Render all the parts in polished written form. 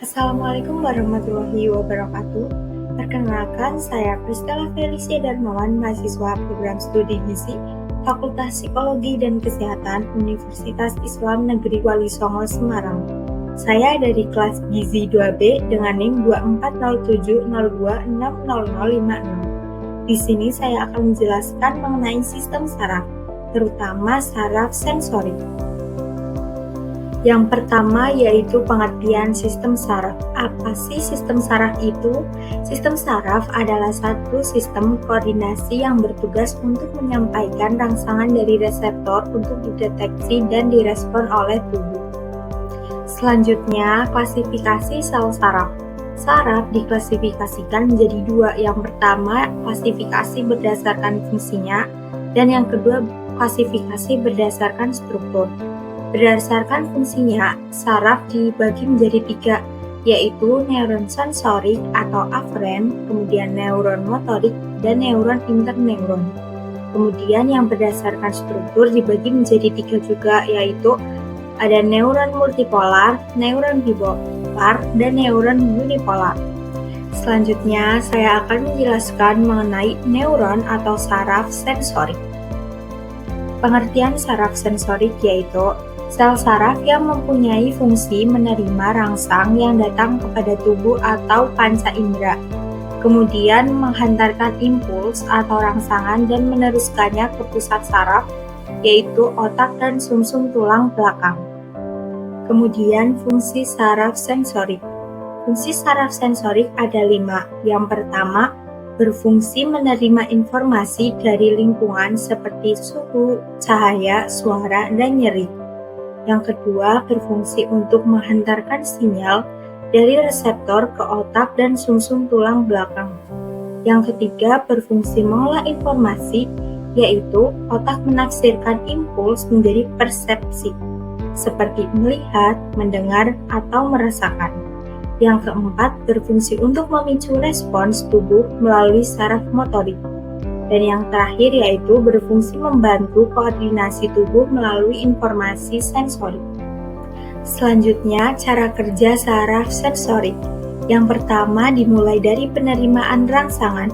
Assalamualaikum warahmatullahi wabarakatuh. Perkenalkan, saya Pristella Felicia Darmawan, mahasiswa program studi gizi Fakultas Psikologi dan Kesehatan Universitas Islam Negeri Wali Songo, Semarang. Saya dari kelas gizi 2B dengan NIM 240702600056. Di sini saya akan menjelaskan mengenai sistem saraf, terutama saraf sensorik. Yang pertama yaitu pengertian sistem saraf. Apa sih sistem saraf itu? Sistem saraf adalah satu sistem koordinasi yang bertugas untuk menyampaikan rangsangan dari reseptor untuk dideteksi dan direspon oleh tubuh. Selanjutnya, klasifikasi sel saraf. Saraf diklasifikasikan menjadi dua. Yang pertama, klasifikasi berdasarkan fungsinya, dan yang kedua, klasifikasi berdasarkan struktur. Berdasarkan fungsinya, saraf dibagi menjadi tiga, yaitu neuron sensorik atau aferen, kemudian neuron motorik, dan neuron interneuron. Kemudian yang berdasarkan struktur dibagi menjadi tiga juga, yaitu ada neuron multipolar, neuron bipolar, dan neuron unipolar. Selanjutnya, saya akan menjelaskan mengenai neuron atau saraf sensorik. Pengertian saraf sensorik yaitu sel saraf yang mempunyai fungsi menerima rangsang yang datang kepada tubuh atau panca indera, kemudian menghantarkan impuls atau rangsangan dan meneruskannya ke pusat saraf, yaitu otak dan sumsum tulang belakang. Kemudian fungsi saraf sensorik. Fungsi saraf sensorik ada 5. Yang pertama, berfungsi menerima informasi dari lingkungan seperti suhu, cahaya, suara, dan nyeri. Yang kedua, berfungsi untuk menghantarkan sinyal dari reseptor ke otak dan sumsum tulang belakang. Yang ketiga, berfungsi mengolah informasi, yaitu otak menafsirkan impuls menjadi persepsi, seperti melihat, mendengar, atau merasakan. Yang keempat, berfungsi untuk memicu respons tubuh melalui saraf motorik. Dan yang terakhir yaitu berfungsi membantu koordinasi tubuh melalui informasi sensorik. Selanjutnya, cara kerja saraf sensorik. Yang pertama dimulai dari penerimaan rangsangan.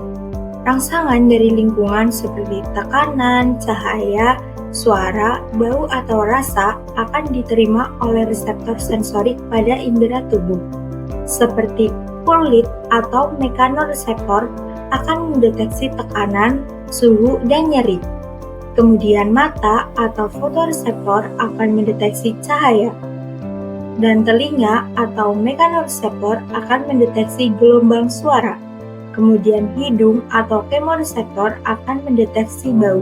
Rangsangan dari lingkungan seperti tekanan, cahaya, suara, bau, atau rasa akan diterima oleh reseptor sensorik pada indera tubuh. Seperti kulit atau mekanoreseptor akan mendeteksi tekanan, suhu, dan nyeri. Kemudian mata atau fotoreseptor akan mendeteksi cahaya. Dan telinga atau mekanoreseptor akan mendeteksi gelombang suara. Kemudian hidung atau kemoreseptor akan mendeteksi bau.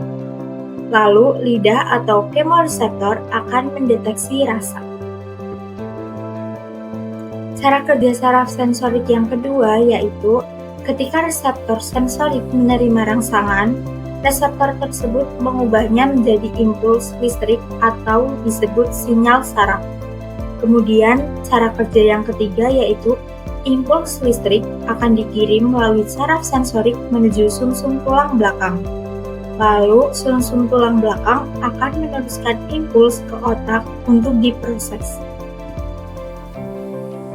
Lalu lidah atau kemoreseptor akan mendeteksi rasa. Cara kerja saraf sensorik yang kedua yaitu ketika reseptor sensorik menerima rangsangan, reseptor tersebut mengubahnya menjadi impuls listrik atau disebut sinyal saraf. Kemudian, cara kerja yang ketiga yaitu impuls listrik akan dikirim melalui saraf sensorik menuju sumsum tulang belakang. Lalu, sumsum tulang belakang akan meneruskan impuls ke otak untuk diproses.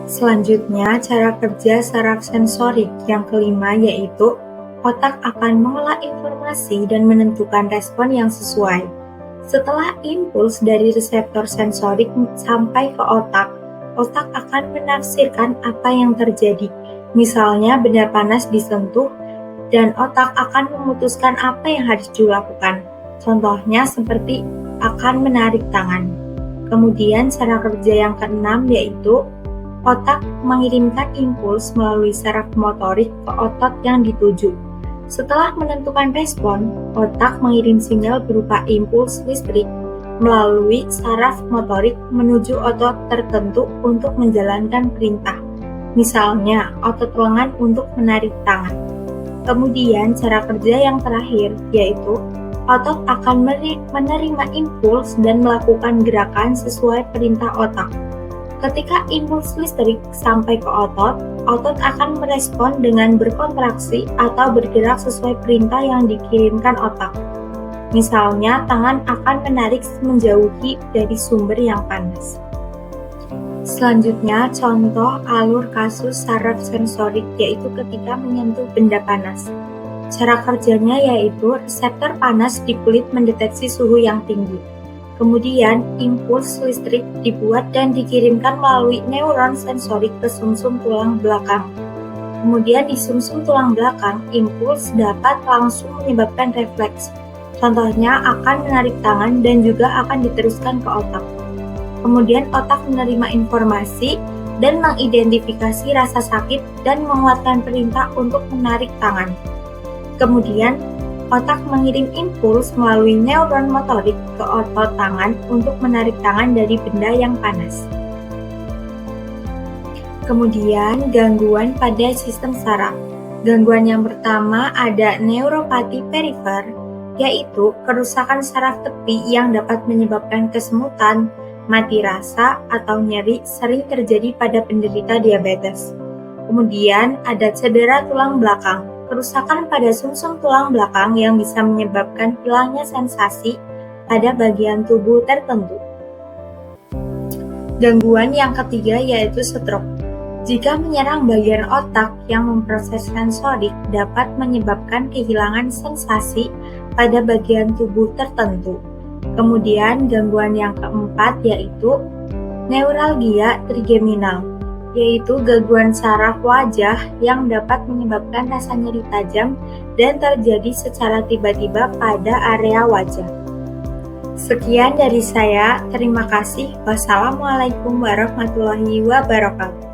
Selanjutnya, cara kerja saraf sensorik yang kelima yaitu otak akan mengolah informasi dan menentukan respon yang sesuai. Setelah impuls dari reseptor sensorik sampai ke otak, otak akan menafsirkan apa yang terjadi. Misalnya benda panas disentuh dan otak akan memutuskan apa yang harus dilakukan. Contohnya seperti akan menarik tangan. Kemudian cara kerja yang keenam yaitu otak mengirimkan impuls melalui saraf motorik ke otot yang dituju. Setelah menentukan respon, otak mengirim sinyal berupa impuls listrik melalui saraf motorik menuju otot tertentu untuk menjalankan perintah. Misalnya, otot lengan untuk menarik tangan. Kemudian cara kerja yang terakhir yaitu otot akan menerima impuls dan melakukan gerakan sesuai perintah otak. Ketika impuls listrik sampai ke otot, otot akan merespon dengan berkontraksi atau bergerak sesuai perintah yang dikirimkan otak. Misalnya, tangan akan menarik menjauhi dari sumber yang panas. Selanjutnya, contoh alur kasus saraf sensorik yaitu ketika menyentuh benda panas. Cara kerjanya yaitu reseptor panas di kulit mendeteksi suhu yang tinggi. Kemudian, impuls listrik dibuat dan dikirimkan melalui neuron sensorik ke sumsum tulang belakang. Kemudian di sumsum tulang belakang, impuls dapat langsung menyebabkan refleks. Contohnya akan menarik tangan dan juga akan diteruskan ke otak. Kemudian otak menerima informasi dan mengidentifikasi rasa sakit dan menguatkan perintah untuk menarik tangan. Kemudian, otak mengirim impuls melalui neuron motorik ke otot tangan untuk menarik tangan dari benda yang panas. Kemudian, gangguan pada sistem saraf. Gangguan yang pertama ada neuropati perifer, yaitu kerusakan saraf tepi yang dapat menyebabkan kesemutan, mati rasa, atau nyeri sering terjadi pada penderita diabetes. Kemudian, ada cedera tulang belakang. Kerusakan pada sumsum tulang belakang yang bisa menyebabkan hilangnya sensasi pada bagian tubuh tertentu. Gangguan yang ketiga yaitu stroke. Jika menyerang bagian otak yang memproses sensorik dapat menyebabkan kehilangan sensasi pada bagian tubuh tertentu. Kemudian gangguan yang keempat yaitu neuralgia trigeminal, yaitu gangguan saraf wajah yang dapat menyebabkan rasa nyeri tajam dan terjadi secara tiba-tiba pada area wajah. Sekian dari saya, terima kasih. Wassalamualaikum warahmatullahi wabarakatuh.